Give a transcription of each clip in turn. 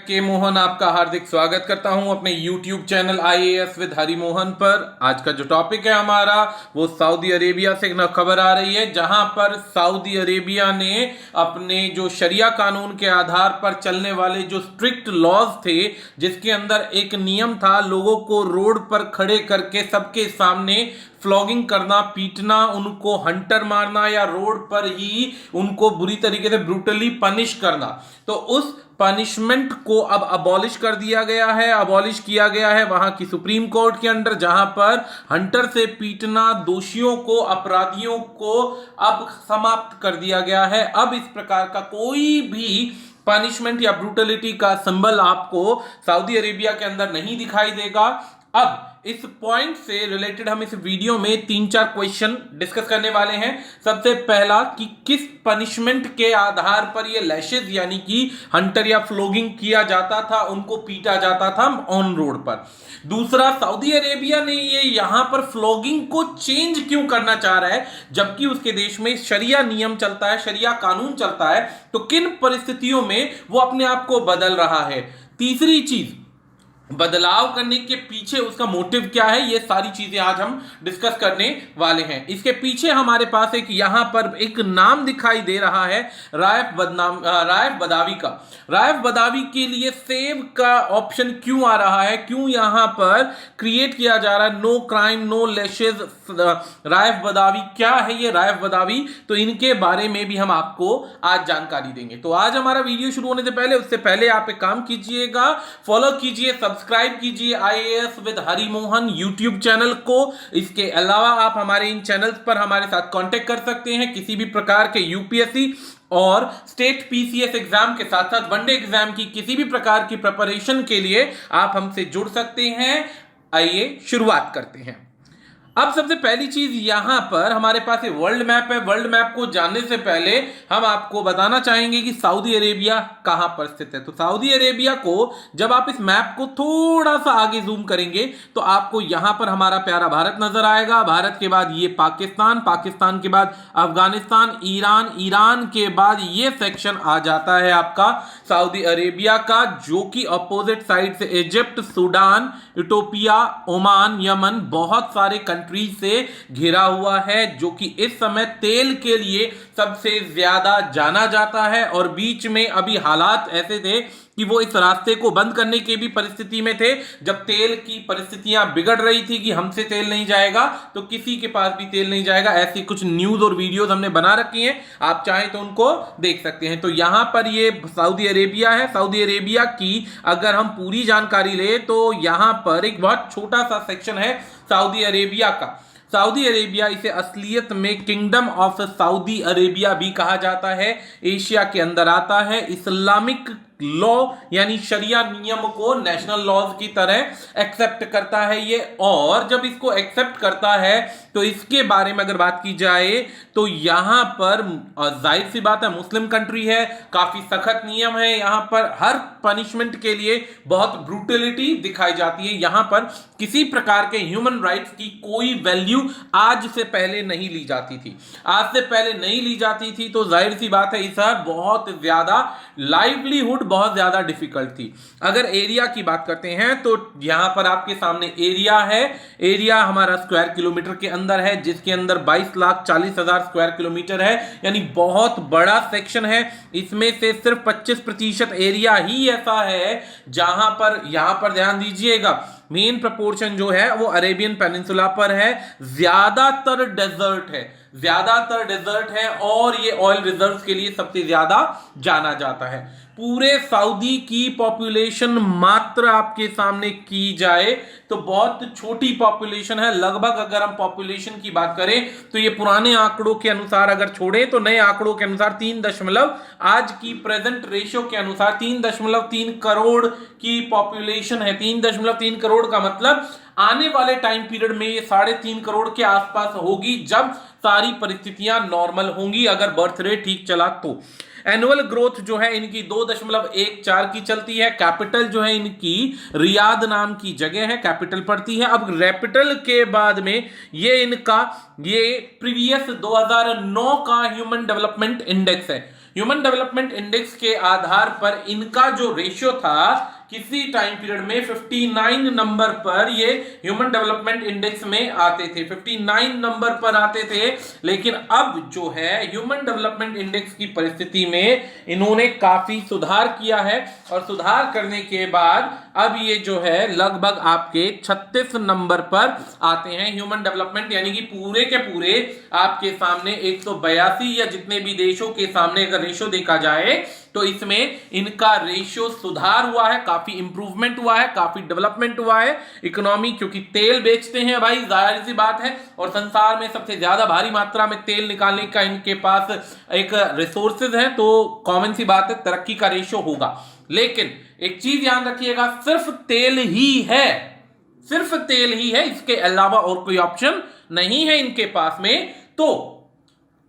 के मोहन आपका हार्दिक स्वागत करता हूं अपने YouTube channel IAS with Hari Mohan पर। आज का जो टॉपिक है हमारा वो सऊदी अरेबिया से एक खबर आ रही है, जहां पर सऊदी अरेबिया ने अपने जो शरिया कानून के आधार पर चलने वाले जो स्ट्रिक्ट लॉज थे, जिसके अंदर एक नियम था लोगों को रोड पर खड़े करके सबके सामने फ्लॉगिंग करना, पीटना, उनको हंटर मारना या रोड पर ही उनको बुरी तरीके से ब्रूटली पनिश करना, तो उस पनिशमेंट को अब अबॉलिश कर दिया गया है, अबॉलिश किया गया है वहां की सुप्रीम कोर्ट के अंडर, जहां पर हंटर से पीटना, दोषियों को, अपराधियों को अब समाप्त कर दिया गया है। अब इस प्रकार का कोई भी पनिशमेंट या ब्रूटलिटी का सिंबल आपको सऊदी अरेबिया के अंदर नहीं दिखाई देगा। अब इस पॉइंट से रिलेटेड हम इस वीडियो में 3-4 क्वेश्चन डिस्कस करने वाले हैं। सबसे पहला कि किस पनिशमेंट के आधार पर ये लैशेज यानी कि हंटर या फ्लोगिंग किया जाता था, उनको पीटा जाता था ऑन रोड पर। दूसरा, सऊदी अरेबिया ने ये यहां पर फ्लोगिंग को चेंज क्यों करना चाह रहा है, जबकि उसके देश में शरिया नियम चलता है, शरिया कानून चलता है, तो किन परिस्थितियों में वो अपने आप को बदल रहा है। तीसरी चीज, बदलाव करने के पीछे उसका मोटिव क्या है, ये सारी चीजें आज हम डिस्कस करने वाले हैं। इसके पीछे हमारे पास एक यहां पर एक नाम दिखाई दे रहा है, रायफ बदावी का। रायफ बदावी के लिए सेव का ऑप्शन क्यों आ रहा है, क्यों यहां पर क्रिएट किया जा रहा है नो क्राइम नो लेशेज रायफ बदावी? क्या है ये रायफ बदावी, तो इनके बारे में भी हम आपको आज जानकारी देंगे। तो आज हमारा वीडियो शुरू होने से पहले, उससे पहले आप एक काम कीजिएगा, फॉलो कीजिए, सब्सक्राइब कीजिए IAS with Hari Mohan YouTube channel को। इसके अलावा आप हमारे इन चैनल्स पर हमारे साथ कांटेक्ट कर सकते हैं किसी भी प्रकार के यूपीएससी और स्टेट पीसीएस एग्जाम के साथ साथ वनडे एग्जाम की किसी भी प्रकार की प्रिपरेशन के लिए आप हमसे जुड़ सकते हैं। आइए शुरुआत करते हैं। अब सबसे पहली चीज यहां पर हमारे पास ये वर्ल्ड मैप है। वर्ल्ड मैप को जानने से पहले हम आपको बताना चाहेंगे कि सऊदी अरेबिया कहां पर स्थित है। तो सऊदी अरेबिया को जब आप इस मैप को थोड़ा सा आगे जूम करेंगे तो आपको यहां पर हमारा प्यारा भारत नजर आएगा। भारत के बाद ये पाकिस्तान, पाकिस्तान के बाद अफगानिस्तान, ईरान, ईरान के बाद ये सेक्शन आ जाता है आपका सऊदी अरेबिया का, जो कि अपोजिट साइड से Egypt, Sudan, Ethiopia, Oman, Yemen, बहुत सारे कंट्रीज से घिरा हुआ है, जो कि इस समय तेल के लिए सबसे ज्यादा जाना जाता है। और बीच में अभी हालात ऐसे थे कि वो इस रास्ते को बंद करने की भी परिस्थिति में थे, जब तेल की परिस्थितियां बिगड़ रही थी कि हमसे तेल नहीं जाएगा तो किसी के पास भी तेल नहीं जाएगा। ऐसी कुछ न्यूज और वीडियोस हमने बना रखी हैं, आप चाहें तो उनको देख सकते हैं। तो यहां पर ये सऊदी अरेबिया है। सऊदी अरेबिया की अगर हम पूरी जानकारी ले तो यहां पर एक बहुत छोटा सा सेक्शन है सऊदी अरेबिया का। सऊदी अरेबिया, इसे असलियत में किंगडम ऑफ सऊदी अरेबिया भी कहा जाता है, एशिया के अंदर आता है। इस्लामिक लॉ यानी शरिया नियम को नेशनल लॉज की तरह एक्सेप्ट करता है ये, और जब इसको एक्सेप्ट करता है तो इसके बारे में अगर बात की जाए तो यहां पर जाहिर सी बात है मुस्लिम कंट्री है, काफी सख्त नियम है, यहां पर हर पनिशमेंट के लिए बहुत ब्रूटलिटी दिखाई जाती है। यहां पर किसी प्रकार के ह्यूमन राइट्स की कोई वैल्यू आज से पहले नहीं ली जाती थी। आज से पहले नहीं ली जाती थी तो जाहिर सी बात है इस बहुत ज्यादा लाइवलीहुड बहुत ज्यादा डिफिकल्ट थी। अगर एरिया की बात करते हैं तो यहां पर आपके सामने एरिया है। एरिया हमारा स्क्वायर किलोमीटर के अंदर है, जिसके अंदर 22,40,000 स्क्वायर किलोमीटर है, यानी बहुत बड़ा सेक्शन है। इसमें से सिर्फ 25% एरिया ही ऐसा है जहां पर, यहां पर ध्यान दीजिएगा, मेन प्रपोर्शन जो है वो अरेबियन पेनिनसुला पर है। ज्यादातर डेजर्ट है, ज्यादातर डेजर्ट है, और ये ऑयल रिजर्व्स के लिए सबसे ज्यादा जाना जाता है। पूरे सऊदी की पॉपुलेशन मात्र आपके सामने की जाए तो बहुत छोटी पॉपुलेशन है। लगभग अगर हम पॉपुलेशन की बात करें तो ये पुराने आंकड़ों के अनुसार अगर छोड़े तो नए आंकड़ों के अनुसार 3 आज की प्रेजेंट रेशियो के अनुसार 3.3 करोड़ की पॉपुलेशन है। 3.3 करोड़ का मतलब आने वाले टाइम पीरियड में ये 3.5 करोड़ के आसपास होगी, जब सारी परिस्थितियां नॉर्मल होंगी, अगर बर्थ रेट ठीक चला तो। एनुअल ग्रोथ जो है इनकी 2.14 की चलती है। कैपिटल जो है इनकी रियाद नाम की जगह है, कैपिटल पड़ती है। अब कैपिटल के बाद में ये इनका ये प्रीवियस 2009 का ह्यूमन डेवलपमेंट इंडेक्स है। ह्यूमन डेवलपमेंट इंडेक्स के आधार पर इनका जो रेशियो था किसी टाइम पीरियड में 59 नंबर पर ये ह्यूमन डेवलपमेंट इंडेक्स में आते थे, 59 नंबर पर आते थे। लेकिन अब जो है ह्यूमन डेवलपमेंट इंडेक्स की परिस्थिति में इन्होंने काफी सुधार किया है और सुधार करने के बाद अब ये जो है लगभग आपके 36 नंबर पर आते हैं ह्यूमन डेवलपमेंट, यानी कि पूरे के पूरे आपके सामने 182 या जितने भी देशों के सामने अगर रेशियो देखा जाए तो इसमें इनका रेशियो सुधार हुआ है, काफी इंप्रूवमेंट हुआ है, काफी डेवलपमेंट हुआ है इकोनॉमी, क्योंकि तेल बेचते हैं भाई, जाहिर सी बात है, और संसार में सबसे ज्यादा भारी मात्रा में तेल निकालने का इनके पास एक रिसोर्सेज है, तो कॉमन सी बात है तरक्की का रेशियो होगा। लेकिन एक चीज ध्यान रखिएगा, सिर्फ तेल ही है, सिर्फ तेल ही है, इसके अलावा और कोई ऑप्शन नहीं है इनके पास में। तो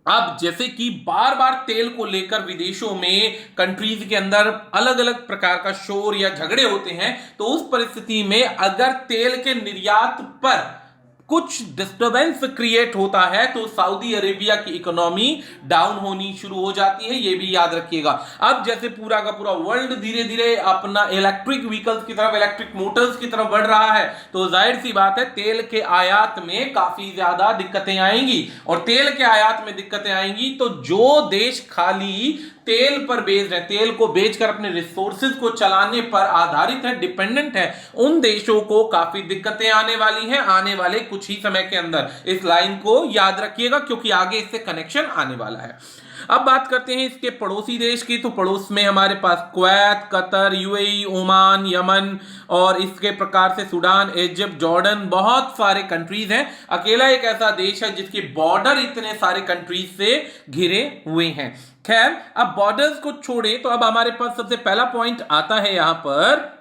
अब जैसे कि बार बार तेल को लेकर विदेशों में कंट्रीज के अंदर अलग अलग प्रकार का शोर या झगड़े होते हैं, तो उस परिस्थिति में अगर तेल के निर्यात पर कुछ डिस्टरबेंस क्रिएट होता है तो सऊदी अरेबिया की इकोनॉमी डाउन होनी शुरू हो जाती है, यह भी याद रखिएगा। अब जैसे पूरा का पूरा वर्ल्ड धीरे धीरे अपना इलेक्ट्रिक व्हीकल्स की तरफ, इलेक्ट्रिक मोटर्स की तरफ बढ़ रहा है, तो जाहिर सी बात है तेल के आयात में काफी ज्यादा दिक्कतें आएंगी, और तेल के आयात में दिक्कतें आएंगी तो जो देश खाली तेल पर बेस्ड है, तेल को बेचकर अपने रिसोर्सेज को चलाने पर आधारित है, डिपेंडेंट है, उन देशों को काफी दिक्कतें आने वाली हैं आने वाले कुछ ही समय के अंदर। इस लाइन को याद रखिएगा क्योंकि आगे इससे कनेक्शन आने वाला है। अब बात करते हैं इसके पड़ोसी देश की, तो पड़ोस में हमारे पास Kuwait, Qatar, UAE, Oman, Yemen और इसके प्रकार से सूडान, इजिप्ट, जॉर्डन, बहुत सारे कंट्रीज हैं। अकेला एक ऐसा देश है जिसके बॉर्डर इतने सारे कंट्रीज से घिरे हुए हैं। खैर, अब बॉर्डर्स को छोड़े तो अब हमारे पास सबसे पहला पॉइंट आता है यहां पर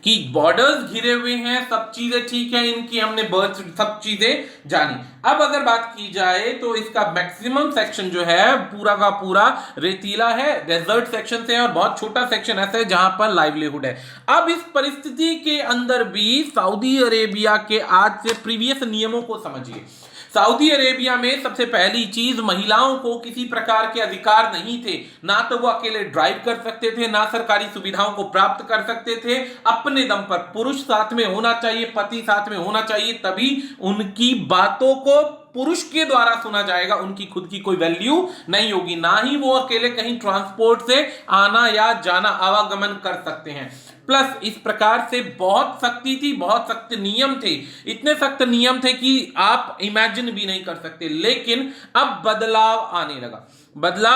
कि बॉर्डर्स घिरे हुए हैं, सब चीजें ठीक है, इनकी हमने बर्थ सब चीजें जानी। अब अगर बात की जाए तो इसका मैक्सिमम सेक्शन जो है पूरा का पूरा रेतीला है, डेजर्ट सेक्शन से है, और बहुत छोटा सेक्शन ऐसा है जहां पर लाइवलीहुड है। अब इस परिस्थिति के अंदर भी सऊदी अरेबिया के आज से प्रीवियस नियमों को समझिए। सऊदी अरेबिया में सबसे पहली चीज, महिलाओं को किसी प्रकार के अधिकार नहीं थे, ना तो वो अकेले ड्राइव कर सकते थे, ना सरकारी सुविधाओं को प्राप्त कर सकते थे, अपने दम पर पुरुष साथ में होना चाहिए, पति साथ में होना चाहिए, तभी उनकी बातों को पुरुष के द्वारा सुना जाएगा, उनकी खुद की कोई वैल्यू नहीं होगी, ना ही वो अकेले कहीं ट्रांसपोर्ट से आना या जाना आवागमन कर सकते हैं। प्लस इस प्रकार से बहुत सख्ती थी, बहुत सख्त नियम थे, इतने सख्त नियम थे कि आप इमेजिन भी नहीं कर सकते। लेकिन अब बदलाव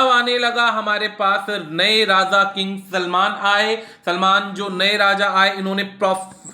आने लगा, हमारे पास नए राजा किंग सलमान आए। सलमान जो नए राजा आए, इन्होंने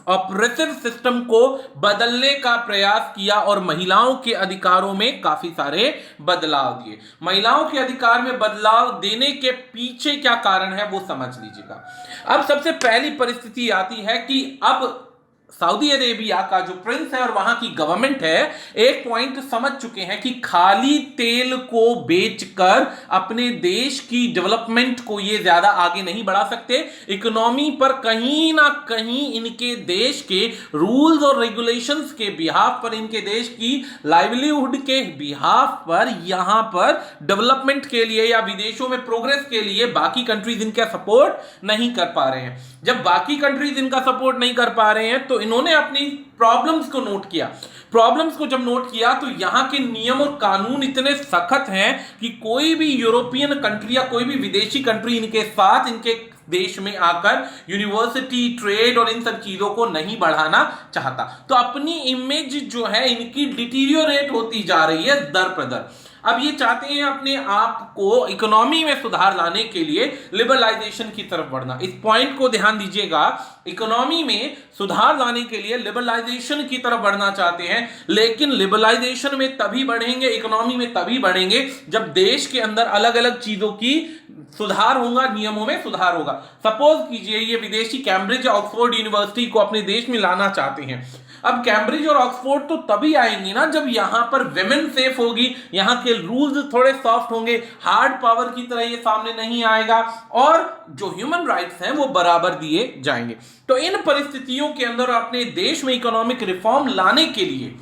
ऑपरेटिव सिस्टम को बदलने का प्रयास किया और महिलाओं के अधिकारों में काफी सारे बदलाव दिए। महिलाओं के अधिकार में बदलाव देने के पीछे क्या कारण है वो समझ लीजिएगा। अब सबसे पहली परिस्थिति आती है कि अब सऊदी अरेबिया का जो प्रिंस है और वहां की गवर्नमेंट है, एक पॉइंट समझ चुके हैं कि खाली तेल को बेचकर अपने देश की डेवलपमेंट को ये ज्यादा आगे नहीं बढ़ा सकते। इकोनॉमी पर कहीं ना कहीं इनके देश के रूल्स और रेगुलेशंस के बिहाफ पर, इनके देश की लाइवलीहुड के बिहाफ पर, यहां पर डेवलपमेंट के लिए या विदेशों में प्रोग्रेस के लिए बाकी कंट्रीज इनका सपोर्ट नहीं कर पा रहे हैं। जब बाकी कंट्रीज इनका सपोर्ट नहीं कर पा रहे हैं तो इन्होंने अपनी प्रॉब्लम्स को नोट किया। प्रॉब्लम्स को जब नोट किया तो यहां के नियम और कानून इतने सख्त हैं कि कोई भी यूरोपियन कंट्री या कोई भी विदेशी कंट्री इनके साथ, इनके देश में आकर यूनिवर्सिटी, ट्रेड और इन सब चीजों को नहीं बढ़ाना चाहता। तो अपनी इमेज जो है इनकी डिटीरियोरेट होती जा रही है दर प्रदर। अब ये चाहते हैं अपने आप को इकोनॉमी में सुधार लाने के लिए लिबरलाइजेशन की तरफ बढ़ना। इस पॉइंट को ध्यान दीजिएगा, इकोनॉमी में सुधार लाने के लिए लिबरलाइजेशन की तरफ बढ़ना चाहते हैं, लेकिन लिबरलाइजेशन में तभी बढ़ेंगे, इकोनॉमी में तभी बढ़ेंगे जब देश के अंदर अलग अलग चीजों की सुधार होगा, नियमों में सुधार होगा। सपोज कीजिए ये विदेशी कैम्ब्रिज या ऑक्सफोर्ड यूनिवर्सिटी को अपने देश में लाना चाहते हैं। अब कैम्ब्रिज और ऑक्सफोर्ड तो तभी आएंगी ना जब यहां पर विमेन सेफ होगी, यहां के रूल्स थोड़े सॉफ्ट होंगे, हार्ड पावर की तरह ये सामने नहीं आएगा और जो ह्यूमन राइट्स हैं वो बराबर दिए जाएंगे। तो इन परिस्थितियों के अंदर अपने देश में इकोनॉमिक रिफॉर्म लाने के लिए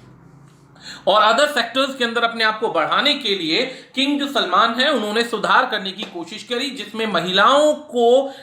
और अदर सेक्टर्स के अंदर अपने आप को बढ़ाने के लिए किंग जो सलमान है उन्होंने सुधार करने की कोशिश करी, जिसमें महिलाओं को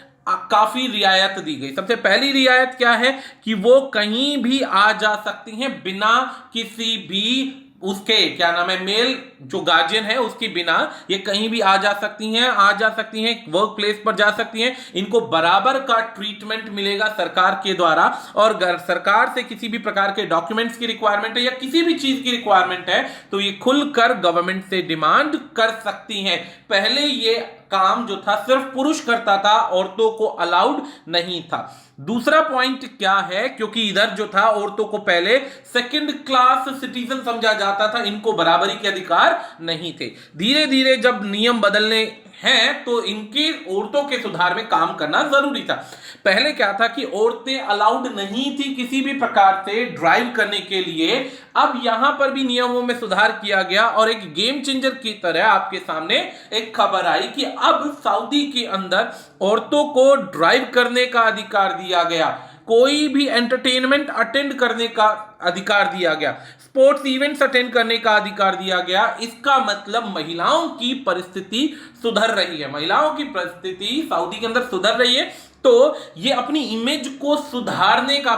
काफी रियायत दी गई। सबसे पहली रियायत क्या है कि वो कहीं भी आ जा सकती हैं बिना किसी भी उसके क्या नाम है मेल जो गार्जियन है उसके बिना ये कहीं भी आ जा सकती हैं वर्क प्लेस पर जा सकती हैं। इनको बराबर का ट्रीटमेंट मिलेगा सरकार के द्वारा, और अगर सरकार से किसी भी प्रकार के डॉक्यूमेंट्स की रिक्वायरमेंट है या किसी भी चीज की रिक्वायरमेंट है तो ये खुलकर गवर्नमेंट से डिमांड कर सकती हैं। पहले ये काम जो था सिर्फ पुरुष करता था, औरतों को अलाउड नहीं था। दूसरा पॉइंट क्या है, क्योंकि इधर जो था औरतों को पहले सेकंड क्लास सिटीजन समझा जाता था, इनको बराबरी के अधिकार नहीं थे। धीरे धीरे जब नियम बदलने हैं तो इनकी औरतों के सुधार में काम करना जरूरी था। पहले क्या था कि औरतें अलाउड नहीं थी किसी भी प्रकार से ड्राइव करने के लिए। अब यहां पर भी नियमों में सुधार किया गया और एक गेम चेंजर की तरह आपके सामने एक खबर आई कि अब सऊदी के अंदर औरतों को ड्राइव करने का अधिकार दिया गया, कोई भी एंटरटेनमेंट अटेंड करने का अधिकार दिया गया, स्पोर्ट्स इवेंट्स अटेंड करने का अधिकार दिया गया। इसका मतलब महिलाओं की परिस्थिति सुधर रही है, महिलाओं की परिस्थिति सऊदी के अंदर सुधर रही है। तो ये अपनी इमेज को सुधारने का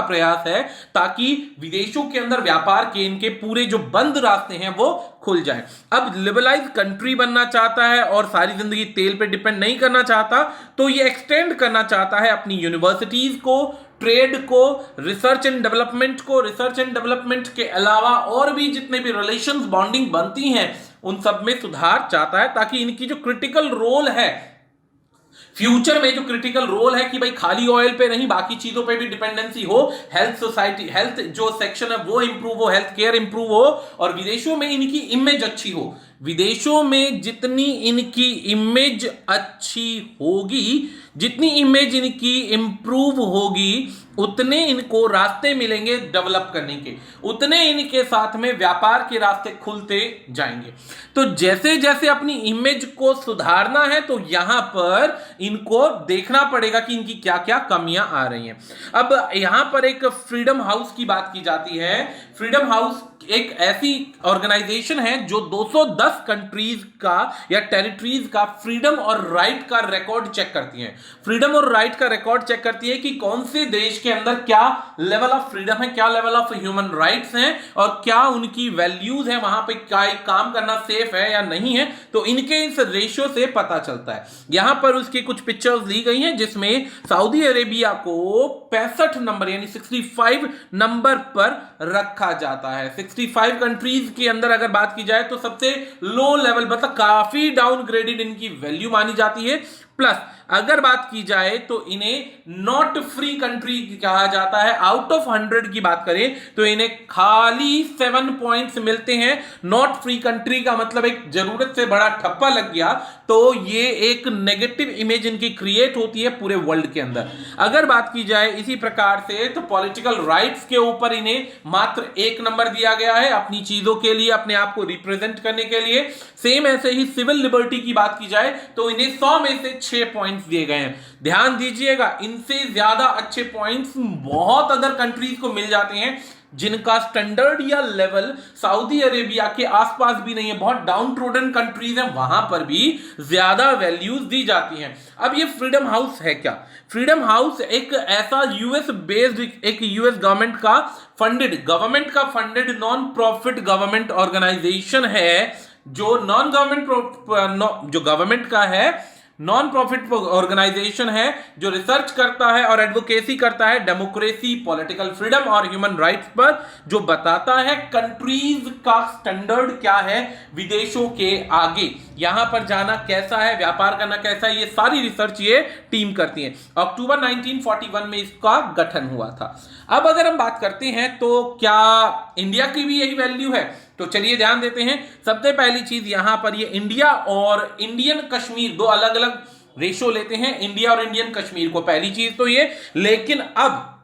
प्रयास है, ताकि विदेशों के अंदर व्यापार के इनके पूरे जो बंद रास्ते हैं वो खुल जाएं। अब लिबरलाइज कंट्री बनना चाहता है और सारी जिंदगी तेल पे डिपेंड नहीं करना चाहता, तो ये एक्सटेंड करना चाहता है अपनी यूनिवर्सिटीज को, ट्रेड को, रिसर्च एंड डेवलपमेंट के अलावा और भी जितने भी रिलेशंस बॉन्डिंग बनती हैं उन सब में सुधार चाहता है, ताकि इनकी जो क्रिटिकल रोल है फ्यूचर में, जो क्रिटिकल रोल है कि भाई खाली ऑयल पे नहीं बाकी चीजों पे भी डिपेंडेंसी हो, हेल्थ जो सेक्शन है वो इंप्रूव हो, हेल्थ केयर इंप्रूव हो और विदेशों में इनकी इमेज अच्छी हो। विदेशों में जितनी इनकी इमेज अच्छी होगी, जितनी इमेज इनकी इंप्रूव होगी, उतने इनको रास्ते मिलेंगे डेवलप करने के, उतने इनके साथ में व्यापार के रास्ते खुलते जाएंगे। तो जैसे जैसे अपनी इमेज को सुधारना है तो यहां पर इनको देखना पड़ेगा कि इनकी क्या क्या कमियां आ रही हैं। अब यहां पर एक फ्रीडम हाउस की बात की जाती है। फ्रीडम हाउस एक ऐसी ऑर्गेनाइजेशन है जो 210 कंट्रीज का या टेरिटरीज का फ्रीडम और राइट का रिकॉर्ड चेक करती है। फ्रीडम और राइट का रिकॉर्ड चेक करती है कि कौन से देश के अंदर क्या लेवल ऑफ फ्रीडम है, क्या लेवल ऑफ ह्यूमन राइट्स हैं और क्या उनकी वैल्यूज है, वहां पे क्या काम करना सेफ है या नहीं है। तो इनके इस रेशियो से पता चलता है। यहां पर उसकी कुछ पिक्चर्स ली गई हैं जिसमें सऊदी अरेबिया को 65 नंबर यानी 65 नंबर पर रखा जाता है। 65 कंट्रीज के अंदर अगर बात की जाए तो सबसे लो लेवल, मतलब काफी डाउनग्रेडेड इनकी वैल्यू मानी जाती है। प्लस अगर बात की जाए तो इन्हें नॉट फ्री कंट्री कहा जाता है। आउट ऑफ 100 की बात करें तो इन्हें खाली 7 पॉइंट्स मिलते हैं। नॉट फ्री कंट्री का मतलब एक जरूरत से बड़ा ठप्पा लग गया तो ये एक नेगेटिव इमेज इनकी क्रिएट होती है पूरे वर्ल्ड के अंदर। अगर बात की जाए इसी प्रकार से तो पॉलिटिकल राइट्स के ऊपर इन्हें मात्र 1 नंबर दिया गया है अपनी चीजों के लिए, अपने आप को रिप्रेजेंट करने के लिए। सेम ऐसे ही सिविल लिबर्टी की बात की जाए तो इन्हें 100 में से 6 पॉइंट्स दिए गए हैं। ध्यान दीजिएगा, इनसे ज्यादा अच्छे पॉइंट्स बहुत अदर कंट्रीज को मिल जाते हैं जिनका स्टैंडर्ड या लेवल सऊदी अरेबिया के आसपास भी नहीं है। बहुत डाउन ट्रोडन कंट्रीज हैं, वहां पर भी ज्यादा वैल्यूज दी जाती हैं। अब ये फ्रीडम हाउस है क्या? फ्रीडम हाउस एक ऐसा यूएस बेस्ड, एक यूएस गवर्नमेंट का funded non profit government organisation है, जो गवर्नमेंट का है, नॉन प्रॉफिट ऑर्गेनाइजेशन है, जो रिसर्च करता है और एडवोकेसी करता है डेमोक्रेसी, पॉलिटिकल फ्रीडम और ह्यूमन राइट्स पर, जो बताता है कंट्रीज का स्टैंडर्ड क्या है विदेशों के आगे, यहां पर जाना कैसा है, व्यापार करना कैसा है, ये सारी रिसर्च ये टीम करती है। अक्टूबर 1941 में इसका गठन हुआ था। अब अगर हम बात करते हैं तो क्या इंडिया की भी यही वैल्यू है? तो चलिए ध्यान देते हैं। सबसे पहली चीज यहां पर ये इंडिया और इंडियन कश्मीर दो अलग अलग रेशो लेते हैं, इंडिया और इंडियन कश्मीर को, पहली चीज तो ये। लेकिन अब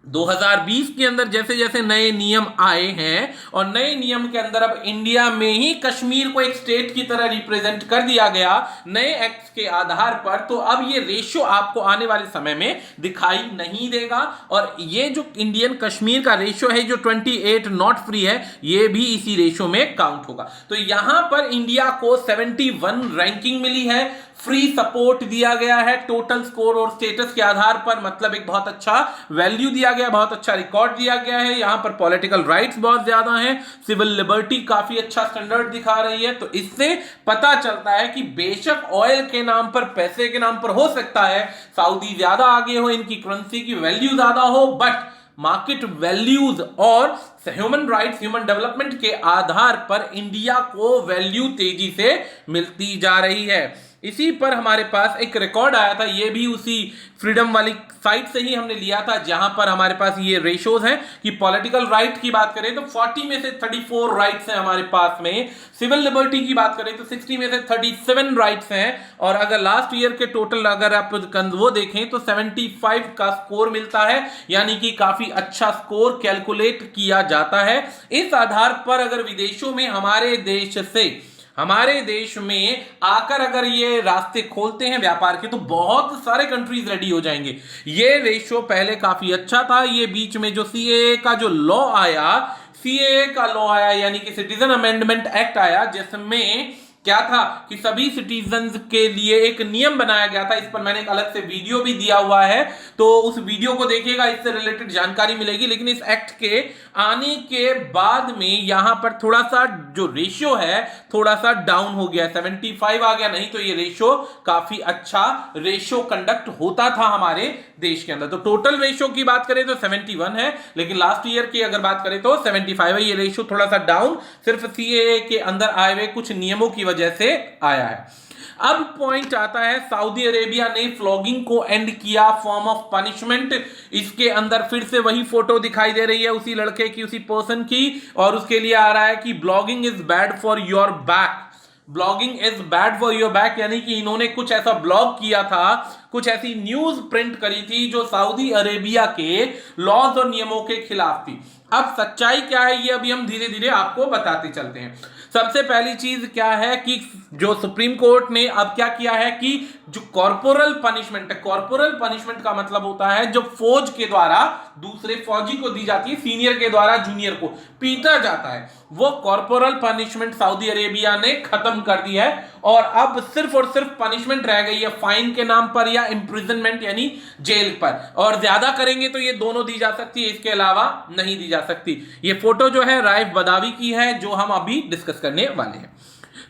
2020 के अंदर जैसे जैसे नए नियम आए हैं और नए नियम के अंदर अब इंडिया में ही कश्मीर को एक स्टेट की तरह रिप्रेजेंट कर दिया गया नए एक्ट के आधार पर, तो अब ये रेशियो आपको आने वाले समय में दिखाई नहीं देगा। और ये जो इंडियन कश्मीर का रेशियो है जो 28 नॉट फ्री है, ये भी इसी रेशियो में काउंट होगा। तो यहां पर इंडिया को 71 रैंकिंग मिली है, फ्री सपोर्ट दिया गया है टोटल स्कोर और स्टेटस के आधार पर, मतलब एक बहुत अच्छा वैल्यू दिया गया, बहुत अच्छा रिकॉर्ड दिया गया है। यहां पर पॉलिटिकल राइट्स बहुत ज्यादा हैं, सिविल लिबर्टी काफी अच्छा स्टैंडर्ड दिखा रही है। तो इससे पता चलता है कि बेशक ऑयल के नाम पर, पैसे के नाम पर हो सकता है सऊदी ज्यादा आगे हो, इनकी करेंसी की वैल्यू ज्यादा हो, बट मार्केट वैल्यूज और ह्यूमन राइट्स, ह्यूमन डेवलपमेंट के आधार पर इंडिया को वैल्यू तेजी से मिलती जा रही है। इसी पर हमारे पास एक रिकॉर्ड आया था, ये भी उसी फ्रीडम वाली साइट से ही हमने लिया था, जहां पर हमारे पास ये रेशोज हैं कि पॉलिटिकल राइट की बात करें तो 40 में से 34 राइट्स हैं हमारे पास में, सिविल लिबर्टी की बात करें तो 60 में से 37 राइट्स हैं, और अगर लास्ट ईयर के टोटल अगर आप वो देखें तो 75 का स्कोर मिलता है, यानी कि काफी अच्छा स्कोर कैलकुलेट किया जाता है। इस आधार पर अगर विदेशों में हमारे देश में आकर अगर ये रास्ते खोलते हैं व्यापार के, तो बहुत सारे कंट्रीज रेडी हो जाएंगे। ये रेशो पहले काफी अच्छा था, ये बीच में जो सीएए का जो लॉ आया यानी कि सिटीजन अमेंडमेंट एक्ट आया, जिसमें क्या था कि सभी सिटीजन्स के लिए एक नियम बनाया गया था। इस पर मैंने एक अलग से वीडियो भी दिया हुआ है, तो उस वीडियो को देखिएगा, इससे रिलेटेड जानकारी मिलेगी। लेकिन इस एक्ट के आने के बाद में यहां पर थोड़ा सा जो रेशियो है थोड़ा सा डाउन हो गया, 75 आ गया, नहीं तो ये रेशियो काफी अच्छा रेशियो कंडक्ट होता था हमारे देश के अंदर। तो टोटल रेशियो की बात करें तो 71 है, लेकिन लास्ट ईयर की अगर बात करें तो 75 है। ये रेशियो थोड़ा सा डाउन सिर्फ सीएए के अंदर आए हुए कुछ नियमों की वजह से आया है। अब पॉइंट आता है, सऊदी अरेबिया ने फ्लॉगिंग को एंड किया फॉर्म ऑफ पनिशमेंट। इसके अंदर फिर से वही फोटो दिखाई दे रही है उसी लड़के की, उसी पर्सन की, और उसके लिए आ रहा है कि blogging is bad for your back, blogging is bad for your back, यानी कि इन्होंने कुछ ऐसा ब्लॉग किया था, कुछ ऐसी न्यूज प्रिंट करी थी जो सऊदी अरेबिया के लॉज और नियमों के खिलाफ थी। अब सच्चाई क्या है ये अभी हम धीरे धीरे आपको बताते चलते हैं। सबसे पहली चीज क्या है कि जो सुप्रीम कोर्ट ने अब क्या किया है कि जो कॉर्पोरल पनिशमेंट है, कॉर्पोरल पनिशमेंट का मतलब होता है जो फौज के द्वारा दूसरे फौजी को दी जाती है, सीनियर के द्वारा जूनियर को पीटा जाता है, वो कॉर्पोरल पनिशमेंट सऊदी अरेबिया ने खत्म कर दी है। और अब सिर्फ और सिर्फ पनिशमेंट रह गई है फाइन के नाम पर या इंप्रिजनमेंट यानी जेल पर, और ज्यादा करेंगे तो ये दोनों दी जा सकती है, इसके अलावा नहीं दी जा सकती। ये फोटो जो है राइफ बदावी की है जो हम अभी डिस्कस करने वाले हैं।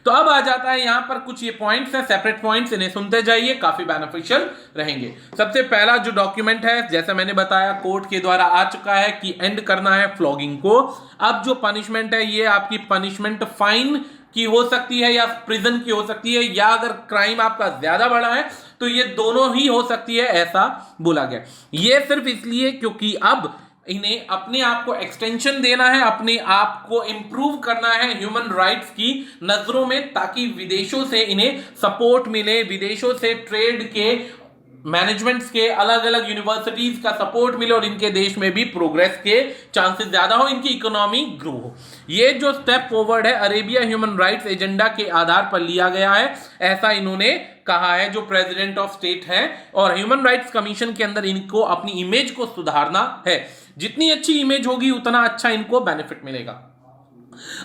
तो अब आ जाता है यहां पर कुछ ये पॉइंट्स हैं, सेपरेट पॉइंट्स, इन्हें सुनते जाइए, काफी बेनिफिशियल रहेंगे। सबसे पहला जो डॉक्यूमेंट है, जैसा मैंने बताया कोर्ट के द्वारा आ चुका है कि एंड करना है फ्लॉगिंग को। अब जो पनिशमेंट है ये आपकी पनिशमेंट फाइन की हो सकती है या प्रिजन की हो सकती है, या अगर क्राइम आपका ज्यादा बड़ा है तो ये दोनों ही हो सकती है, ऐसा बोला गया। ये सिर्फ इसलिए क्योंकि अब इन्हें अपने आप को एक्सटेंशन देना है, अपने आप को इंप्रूव करना है ह्यूमन राइट्स की नजरों में, ताकि विदेशों से इन्हें सपोर्ट मिले, विदेशों से ट्रेड के मैनेजमेंट्स के अलग अलग यूनिवर्सिटीज का सपोर्ट मिले और इनके देश में भी प्रोग्रेस के चांसेस ज्यादा हो, इनकी इकोनॉमी ग्रो हो। ये जो स्टेप फॉरवर्ड है अरेबिया ह्यूमन राइट्स एजेंडा के आधार पर लिया गया है, ऐसा इन्होंने कहा है जो प्रेसिडेंट ऑफ स्टेट है। और ह्यूमन राइट्स कमीशन के अंदर इनको अपनी इमेज को सुधारना है, जितनी अच्छी इमेज होगी उतना अच्छा इनको बेनिफिट मिलेगा।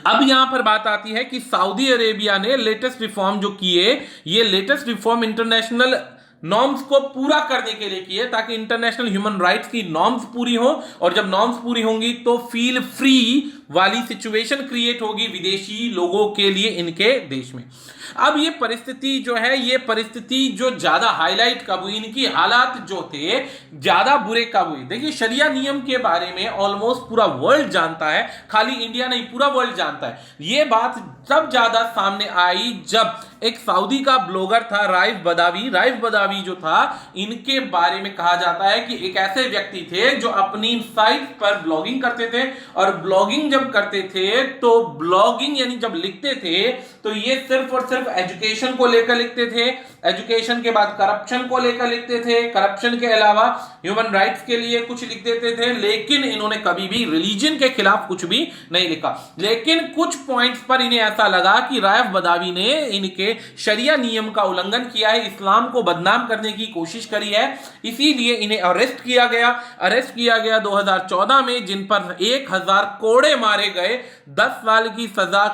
अब यहां पर बात आती है कि सऊदी अरेबिया ने लेटेस्ट रिफॉर्म जो किए, ये लेटेस्ट रिफॉर्म इंटरनेशनल नॉर्म्स को पूरा करने के लिए किए, ताकि इंटरनेशनल ह्यूमन राइट्स की नॉर्म्स पूरी हो, और जब नॉर्म्स पूरी होंगी तो फील फ्री वाली सिचुएशन क्रिएट होगी विदेशी लोगों के लिए इनके देश में। अब ये परिस्थिति जो है, ये परिस्थिति जो ज्यादा हाईलाइट कब हुई, इनकी हालात जो थे ज्यादा बुरे कब हुई। देखिए शरिया नियम के बारे में ऑलमोस्ट पूरा वर्ल्ड जानता है, खाली इंडिया नहीं पूरा वर्ल्ड जानता है। ये बात तब ज्यादा सामने आई जब एक सऊदी का ब्लॉगर था राइफ बदावी जो था, इनके बारे में कहा जाता है कि एक ऐसे व्यक्ति थे जो अपनी साइट पर ब्लॉगिंग करते थे, और ब्लॉगिंग जब करते थे तो ब्लॉगिंग यानी जब लिखते थे तो ये सिर्फ और सिर्फ एजुकेशन को लेकर लिखते थे, एजुकेशन के बाद करप्शन को लेकर लिखते थे, करप्शन के अलावा ह्यूमन राइट्स के लिए कुछ लिख देते थे, लेकिन इन्होंने कभी भी रिलीजन के खिलाफ कुछ भी नहीं लिखा। लेकिन कुछ पॉइंट्स पर इन्हें ऐसा लगा कि रायफ बदावी ने इनके शरिया नियम का उल्लंघन किया है, इस्लाम को बदनाम करने की कोशिश करी है, इसीलिए इन्हें अरेस्ट किया गया 2014 में, जिन पर 1000 कोड़े मारे गए, 10 साल की सजा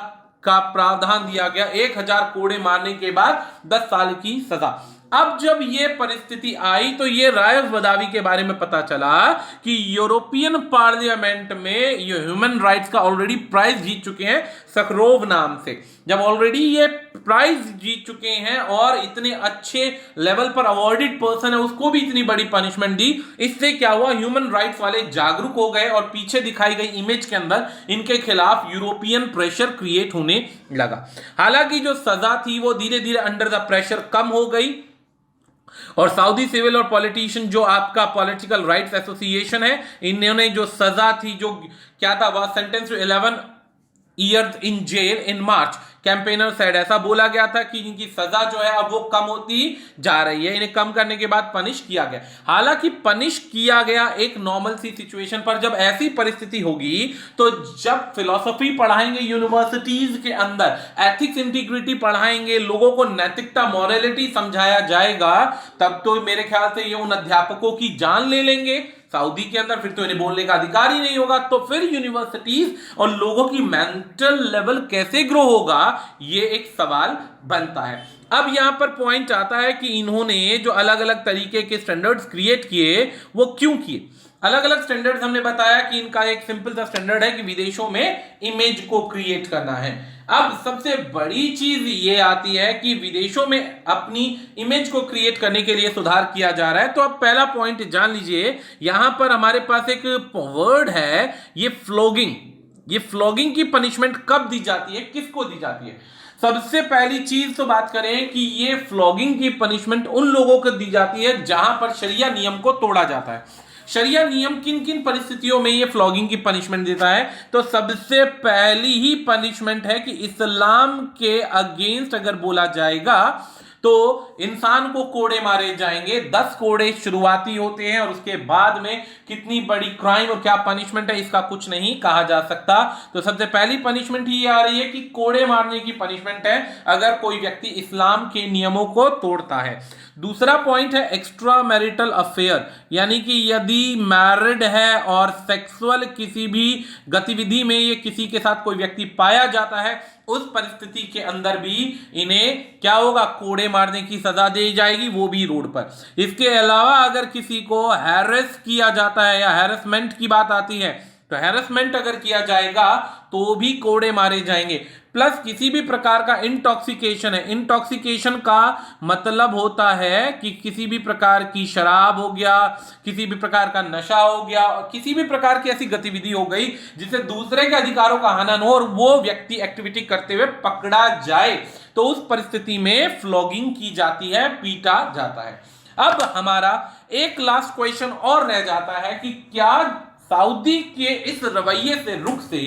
का प्रावधान दिया गया। 1000 कोड़े मारने के बाद 10 साल की सजा। अब जब ये परिस्थिति आई तो ये रायफ बदावी के बारे में पता चला कि यूरोपियन पार्लियामेंट में ये ह्यूमन राइट्स का ऑलरेडी प्राइज जीत चुके हैं सकरोव नाम से। जब ऑलरेडी ये प्राइज जीत चुके हैं और इतने अच्छे लेवल पर अवॉर्डेड पर्सन है, उसको भी इतनी बड़ी पनिशमेंट दी, इससे क्या हुआ, ह्यूमन राइट्स वाले जागरूक हो गए और पीछे दिखाई गई इमेज के अंदर इनके खिलाफ यूरोपियन प्रेशर क्रिएट होने लगा। हालांकि जो सजा थी वो धीरे धीरे अंडर द प्रेशर कम हो गई और सऊदी सिविल और पॉलिटिशियन, जो आपका पॉलिटिकल राइट्स एसोसिएशन है, इन्होंने जो सजा थी, जो क्या था, वह sentence to 11 years in jail in March. Campaigner side ऐसा बोला गया था कि इनकी सजा जो है अब वो कम होती जा रही है, इन्हें कम करने के बाद पनिश किया गया। हालांकि पनिश किया गया एक नॉर्मल सी सिचुएशन पर। जब ऐसी परिस्थिति होगी तो जब फिलॉसफी पढ़ाएंगे यूनिवर्सिटीज के अंदर, एथिक्स इंटीग्रिटी पढ़ाएंगे, लोगों को नैतिकता मॉरलिटी समझाया जाएगा, तब तो मेरे ख्याल से ये उन अध्यापकों की जान ले लेंगे सऊदी के अंदर, फिर तो इन्हें बोलने का अधिकार ही नहीं होगा। तो फिर यूनिवर्सिटीज और लोगों की मेंटल लेवल कैसे ग्रो होगा, ये एक सवाल बनता है। अब यहां पर पॉइंट आता है कि इन्होंने जो अलग अलग तरीके के स्टैंडर्ड्स क्रिएट किए, वो क्यों किए। अलग अलग स्टैंडर्ड्स हमने बताया कि इनका एक सिंपल सा स्टैंडर्ड है कि विदेशों में इमेज को क्रिएट करना है। अब सबसे बड़ी चीज ये आती है कि विदेशों में अपनी इमेज को क्रिएट करने के लिए सुधार किया जा रहा है। तो अब पहला पॉइंट जान लीजिए, यहां पर हमारे पास एक वर्ड है, ये फ्लॉगिंग। ये फ्लॉगिंग की पनिशमेंट कब दी जाती है, किसको दी जाती है। सबसे पहली चीज तो बात करें कि ये फ्लॉगिंग की पनिशमेंट उन लोगों को दी जाती है जहां पर शरिया नियम को तोड़ा जाता है। शरिया नियम किन किन परिस्थितियों में ये फ्लॉगिंग की पनिशमेंट देता है, तो सबसे पहली ही पनिशमेंट है कि इस्लाम के अगेंस्ट अगर बोला जाएगा तो इंसान को कोड़े मारे जाएंगे। 10 कोड़े शुरुआती होते हैं और उसके बाद में कितनी बड़ी क्राइम और क्या पनिशमेंट है इसका कुछ नहीं कहा जा सकता। तो सबसे पहली पनिशमेंट ही आ रही है कि कोड़े मारने की पनिशमेंट है अगर कोई व्यक्ति इस्लाम के नियमों को तोड़ता है। दूसरा पॉइंट है एक्स्ट्रा मैरिटल अफेयर, यानी कि यदि मैरिड है और सेक्सुअल किसी भी गतिविधि में ये किसी के साथ कोई व्यक्ति पाया जाता है, उस परिस्थिति के अंदर भी इन्हें क्या होगा, कोड़े मारने की सजा दी जाएगी, वो भी रोड पर। इसके अलावा अगर किसी को हैरेस किया जाता है या हैरेसमेंट की बात आती है, तो हैरेसमेंट अगर किया जाएगा तो भी कोड़े मारे जाएंगे। प्लस किसी भी प्रकार का इंटॉक्सिकेशन है, इंटॉक्सिकेशन का मतलब होता है कि किसी भी प्रकार की शराब हो गया, किसी भी प्रकार का नशा हो गया, और किसी भी प्रकार की ऐसी गतिविधि हो गई जिससे दूसरे के अधिकारों का हनन हो और वो व्यक्ति एक्टिविटी करते हुए पकड़ा जाए, तो उस परिस्थिति में फ्लॉगिंग की जाती है, पीटा जाता है। अब हमारा एक लास्ट क्वेश्चन और रह जाता है कि क्या सऊदी के इस रवैये से, रुख से,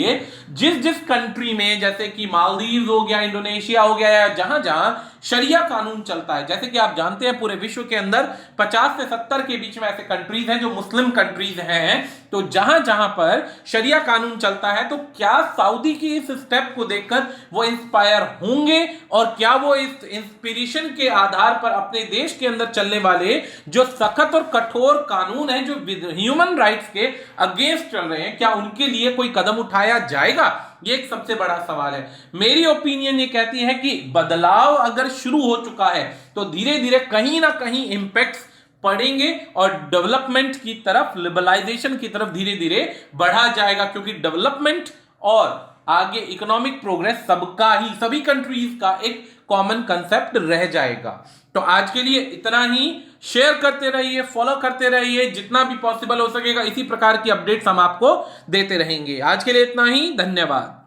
जिस जिस कंट्री में, जैसे कि मालदीव हो गया, इंडोनेशिया हो गया, या जहां जहां शरिया कानून चलता है, जैसे कि आप जानते हैं पूरे विश्व के अंदर 50 से 70 के बीच में ऐसे कंट्रीज हैं जो मुस्लिम कंट्रीज हैं, तो जहां जहां पर शरिया कानून चलता है, तो क्या सऊदी की इस स्टेप को देखकर वो इंस्पायर होंगे और क्या वो इस इंस्पिरेशन के आधार पर अपने देश के अंदर चलने वाले जो सख्त और कठोर कानून है जो ह्यूमन राइट्स के अगेंस्ट चल रहे हैं, क्या उनके लिए कोई कदम उठाया जाएगा, ये एक सबसे बड़ा सवाल है। मेरी ओपिनियन ये कहती है कि बदलाव अगर शुरू हो चुका है तो धीरे धीरे कहीं ना कहीं इंपैक्ट्स पड़ेंगे और डेवलपमेंट की तरफ, लिबरलाइजेशन की तरफ धीरे धीरे बढ़ा जाएगा, क्योंकि डेवलपमेंट और आगे इकोनॉमिक प्रोग्रेस सबका ही, सभी कंट्रीज का एक कॉमन कंसेप्ट रह जाएगा। तो आज के लिए इतना ही। शेयर करते रहिए, फॉलो करते रहिए, जितना भी पॉसिबल हो सकेगा इसी प्रकार की अपडेट्स हम आपको देते रहेंगे। आज के लिए इतना ही, धन्यवाद।